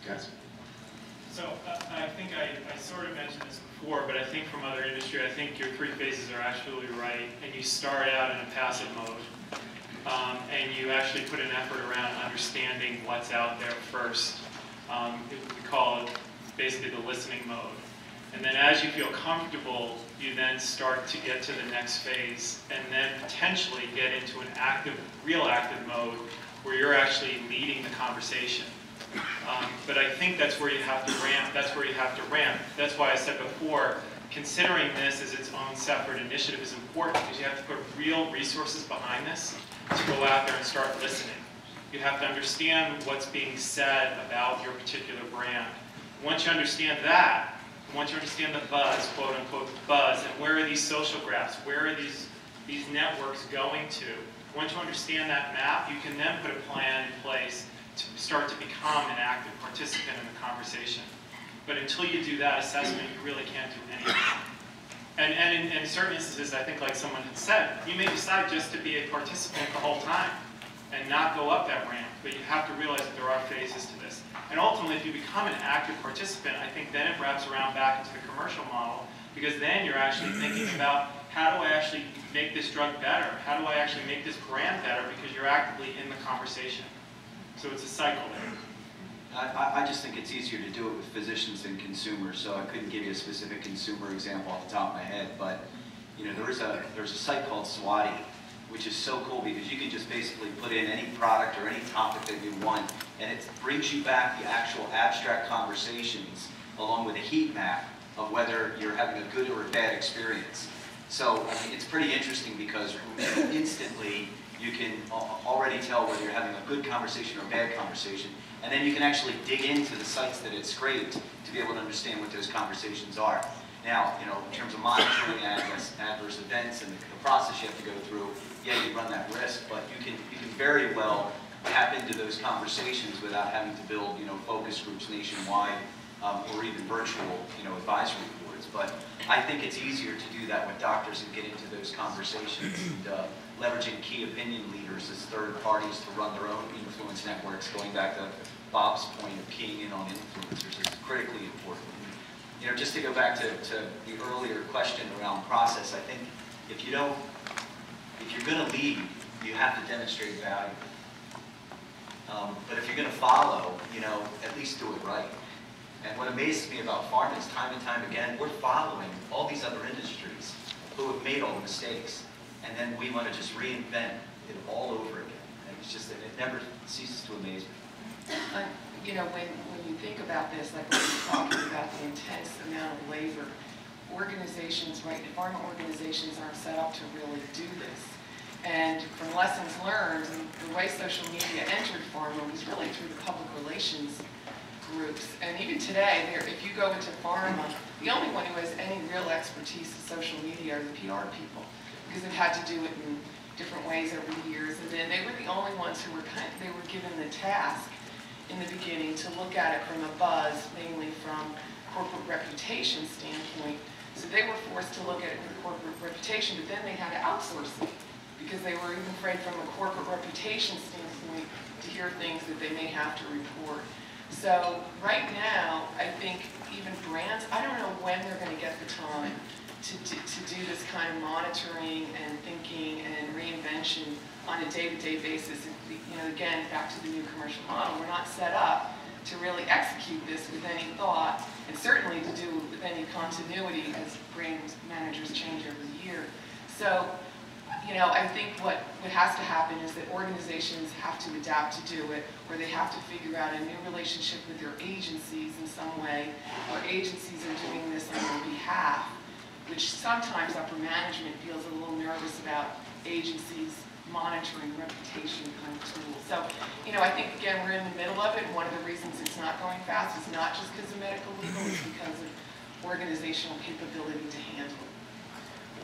Yes. So I think I sort of mentioned this before, but I think from other industry, I think your three phases are absolutely right. And you start out in a passive mode, and you actually put an effort around understanding what's out there first. We call it basically the listening mode. And then as you feel comfortable, you then start to get to the next phase, and then potentially get into an active, real active mode where you're actually leading the conversation. But I think that's where you have to ramp. That's where you have to ramp. That's why I said before, considering this as its own separate initiative is important, because you have to put real resources behind this to go out there and start listening. You have to understand what's being said about your particular brand. Once you understand that, once you understand the buzz, quote unquote buzz, and where are these social graphs, where are these networks going to, once you understand that map, you can then put a plan in place to start to become an active participant in the conversation. But until you do that assessment, you really can't do anything. And in certain instances, I think like someone had said, you may decide just to be a participant the whole time and not go up that ramp, but you have to realize that there are phases to this. And ultimately, if you become an active participant, I think then it wraps around back into the commercial model, because then you're actually thinking about, how do I actually make this drug better? How do I actually make this brand better? Because you're actively in the conversation. So it's a cycle there. I just think it's easier to do it with physicians than consumers, so I couldn't give you a specific consumer example off the top of my head, but you know, there's a site called Swati, which is so cool because you can just basically put in any product or any topic that you want, and it brings you back the actual abstract conversations along with a heat map of whether you're having a good or a bad experience. So I mean, it's pretty interesting because instantly you can already tell whether you're having a good conversation or a bad conversation, and then you can actually dig into the sites that it scraped to be able to understand what those conversations are. Now, you know, in terms of monitoring adverse events and the process you have to go through, yeah, you run that risk, but you can very well tap into those conversations without having to build, you know, focus groups nationwide or even virtual, you know, advisory boards. But I think it's easier to do that with doctors and get into those conversations and leveraging key opinion leaders as third parties to run their own influence networks. Going back to Bob's point of keying in on influencers is critically important. You know, just to go back to the earlier question around process, I think if you're going to lead, you have to demonstrate value. But if you're going to follow, you know, at least do it right. And what amazes me about pharma is time and time again, we're following all these other industries who have made all the mistakes. And then we want to just reinvent it all over again. And it's just that it never ceases to amaze me. You know, when you think about this, like when you're talking about the intense amount of labor, organizations, right, pharma organizations aren't set up to really do this. And from lessons learned, the way social media entered pharma was really through the public relations groups. And even today, if you go into pharma, the only one who has any real expertise in social media are the PR people, because they've had to do it in different ways over the years. And then they were the only ones who were they were given the task in the beginning to look at it from a buzz, mainly from corporate reputation standpoint. So they were forced to look at it from a corporate reputation, but then they had to outsource it because they were even afraid from a corporate reputation standpoint to hear things that they may have to report. So right now, I think even brands, I don't know when they're going to get the time to do this kind of monitoring and thinking and reinvention on a day-to-day basis. And, you know, again, back to the new commercial model, we're not set up to really execute this with any thought, and certainly to do it with any continuity as brand managers change over the year. So, you know, I think what has to happen is that organizations have to adapt to do it, or they have to figure out a new relationship with their agencies in some way, or agencies are doing this on their behalf, which sometimes upper management feels a little nervous about agencies monitoring reputation kind of tools. So, you know, I think, again, we're in the middle of it, and one of the reasons it's not going fast is not just because of medical legal, it's because of organizational capability to handle it.